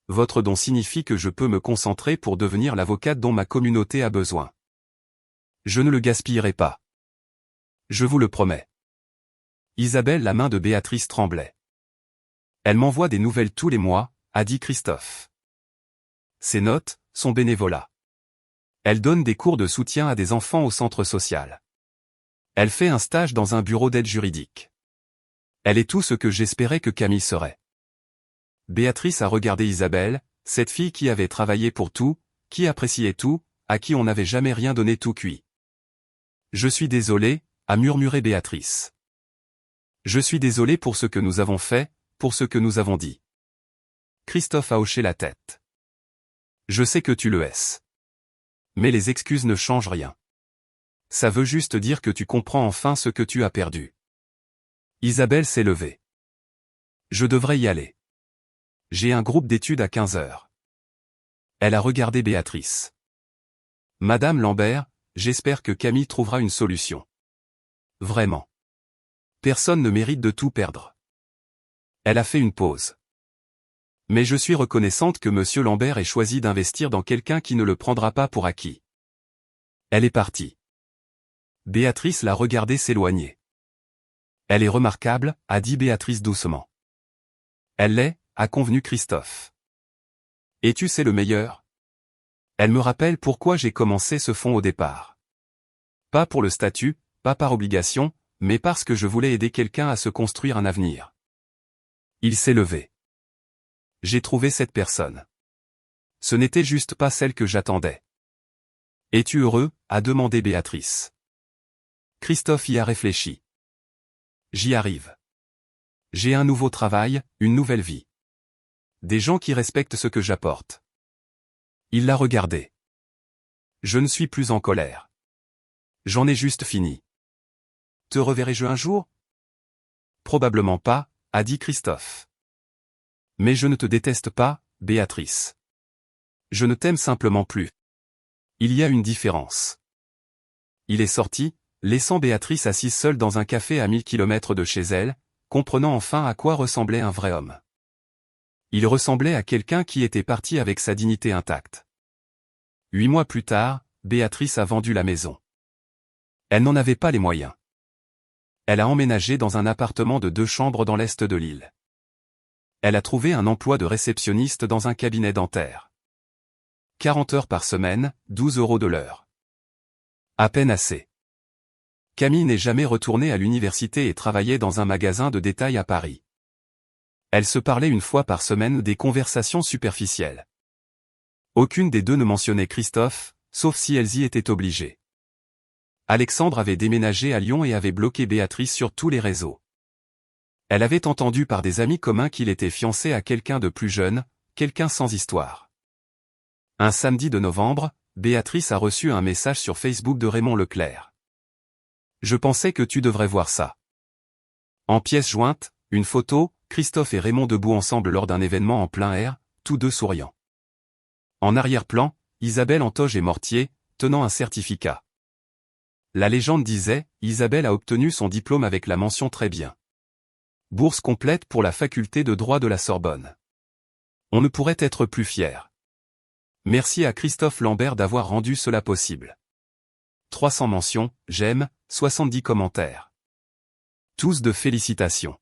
Votre don signifie que je peux me concentrer pour devenir l'avocate dont ma communauté a besoin. Je ne le gaspillerai pas. Je vous le promets. Isabelle, la main de Béatrice tremblait. Elle m'envoie des nouvelles tous les mois, a dit Christophe. Ses notes, son bénévolat. Elle donne des cours de soutien à des enfants au centre social. Elle fait un stage dans un bureau d'aide juridique. Elle est tout ce que j'espérais que Camille serait. Béatrice a regardé Isabelle, cette fille qui avait travaillé pour tout, qui appréciait tout, à qui on n'avait jamais rien donné tout cuit. Je suis désolé, a murmuré Béatrice. Je suis désolé pour ce que nous avons fait, pour ce que nous avons dit. Christophe a hoché la tête. Je sais que tu le hais. Mais les excuses ne changent rien. Ça veut juste dire que tu comprends enfin ce que tu as perdu. Isabelle s'est levée. Je devrais y aller. J'ai un groupe d'études à 15 h. Elle a regardé Béatrice. Madame Lambert, j'espère que Camille trouvera une solution. Vraiment. Personne ne mérite de tout perdre. Elle a fait une pause. Mais je suis reconnaissante que Monsieur Lambert ait choisi d'investir dans quelqu'un qui ne le prendra pas pour acquis. Elle est partie. Béatrice l'a regardée s'éloigner. Elle est remarquable, a dit Béatrice doucement. Elle l'est, a convenu Christophe. Et tu sais le meilleur ? Elle me rappelle pourquoi j'ai commencé ce fonds au départ. Pas pour le statut, pas par obligation, mais parce que je voulais aider quelqu'un à se construire un avenir. Il s'est levé. J'ai trouvé cette personne. Ce n'était juste pas celle que j'attendais. Es-tu heureux? A demandé Béatrice. Christophe y a réfléchi. J'y arrive. J'ai un nouveau travail, une nouvelle vie. Des gens qui respectent ce que j'apporte. Il l'a regardé. Je ne suis plus en colère. J'en ai juste fini. Te reverrai-je un jour? Probablement pas, a dit Christophe. Mais je ne te déteste pas, Béatrice. Je ne t'aime simplement plus. Il y a une différence. Il est sorti, laissant Béatrice assise seule dans un café à 1000 km de chez elle, comprenant enfin à quoi ressemblait un vrai homme. Il ressemblait à quelqu'un qui était parti avec sa dignité intacte. 8 mois plus tard, Béatrice a vendu la maison. Elle n'en avait pas les moyens. Elle a emménagé dans un appartement de 2 chambres dans l'est de l'île. Elle a trouvé un emploi de réceptionniste dans un cabinet dentaire. 40 heures par semaine, 12 € de l'heure. À peine assez. Camille n'est jamais retournée à l'université et travaillait dans un magasin de détail à Paris. Elles se parlaient une fois par semaine, des conversations superficielles. Aucune des deux ne mentionnait Christophe, sauf si elles y étaient obligées. Alexandre avait déménagé à Lyon et avait bloqué Béatrice sur tous les réseaux. Elle avait entendu par des amis communs qu'il était fiancé à quelqu'un de plus jeune, quelqu'un sans histoire. Un samedi de novembre, Béatrice a reçu un message sur Facebook de Raymond Leclerc. « Je pensais que tu devrais voir ça. » En pièce jointe, une photo, Christophe et Raymond debout ensemble lors d'un événement en plein air, tous deux souriants. En arrière-plan, Isabelle en toge et mortier, tenant un certificat. La légende disait, Isabelle a obtenu son diplôme avec la mention très bien. Bourse complète pour la faculté de droit de la Sorbonne. On ne pourrait être plus fier. Merci à Christophe Lambert d'avoir rendu cela possible. 300 mentions, j'aime, 70 commentaires. Tous de félicitations.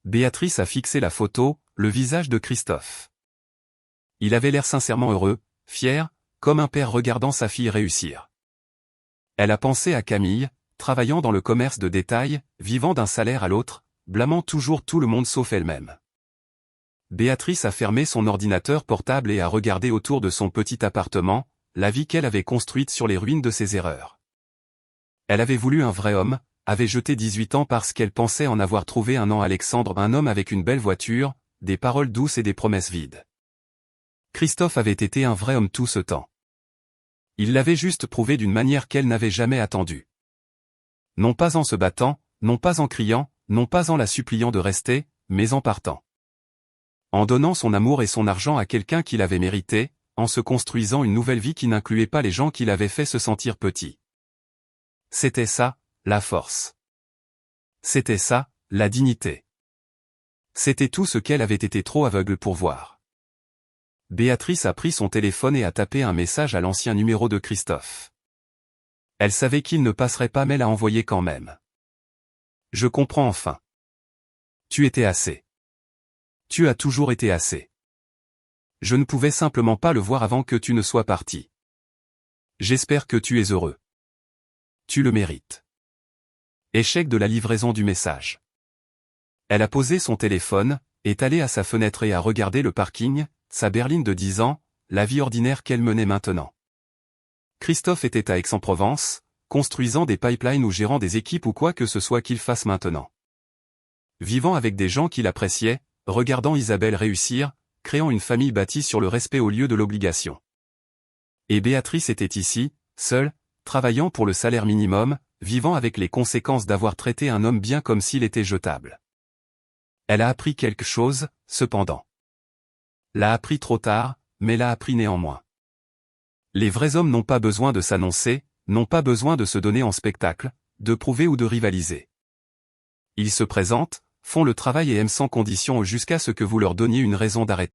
Béatrice a fixé la photo, le visage de Christophe. Il avait l'air sincèrement heureux, fier, comme un père regardant sa fille réussir. Elle a pensé à Camille, travaillant dans le commerce de détail, vivant d'un salaire à l'autre, blâmant toujours tout le monde sauf elle-même. Béatrice a fermé son ordinateur portable et a regardé autour de son petit appartement, la vie qu'elle avait construite sur les ruines de ses erreurs. Elle avait voulu un vrai homme, avait jeté 18 ans parce qu'elle pensait en avoir trouvé un en Alexandre, un homme avec une belle voiture, des paroles douces et des promesses vides. Christophe avait été un vrai homme tout ce temps. Il l'avait juste prouvé d'une manière qu'elle n'avait jamais attendue. Non pas en se battant, non pas en criant, non pas en la suppliant de rester, mais en partant. En donnant son amour et son argent à quelqu'un qui l'avait mérité, en se construisant une nouvelle vie qui n'incluait pas les gens qui l'avaient fait se sentir petit. C'était ça, la force. C'était ça, la dignité. C'était tout ce qu'elle avait été trop aveugle pour voir. Béatrice a pris son téléphone et a tapé un message à l'ancien numéro de Christophe. Elle savait qu'il ne passerait pas mais l'a envoyé quand même. Je comprends enfin. Tu étais assez. Tu as toujours été assez. Je ne pouvais simplement pas le voir avant que tu ne sois parti. J'espère que tu es heureux. Tu le mérites. Échec de la livraison du message. Elle a posé son téléphone, est allée à sa fenêtre et a regardé le parking, sa berline de 10 ans, la vie ordinaire qu'elle menait maintenant. Christophe était à Aix-en-Provence, construisant des pipelines ou gérant des équipes ou quoi que ce soit qu'il fasse maintenant. Vivant avec des gens qu'il appréciait, regardant Isabelle réussir, créant une famille bâtie sur le respect au lieu de l'obligation. Et Béatrice était ici, seule, travaillant pour le salaire minimum, vivant avec les conséquences d'avoir traité un homme bien comme s'il était jetable. Elle a appris quelque chose, cependant. L'a appris trop tard, mais l'a appris néanmoins. Les vrais hommes n'ont pas besoin de s'annoncer, n'ont pas besoin de se donner en spectacle, de prouver ou de rivaliser. Ils se présentent, font le travail et aiment sans condition jusqu'à ce que vous leur donniez une raison d'arrêter.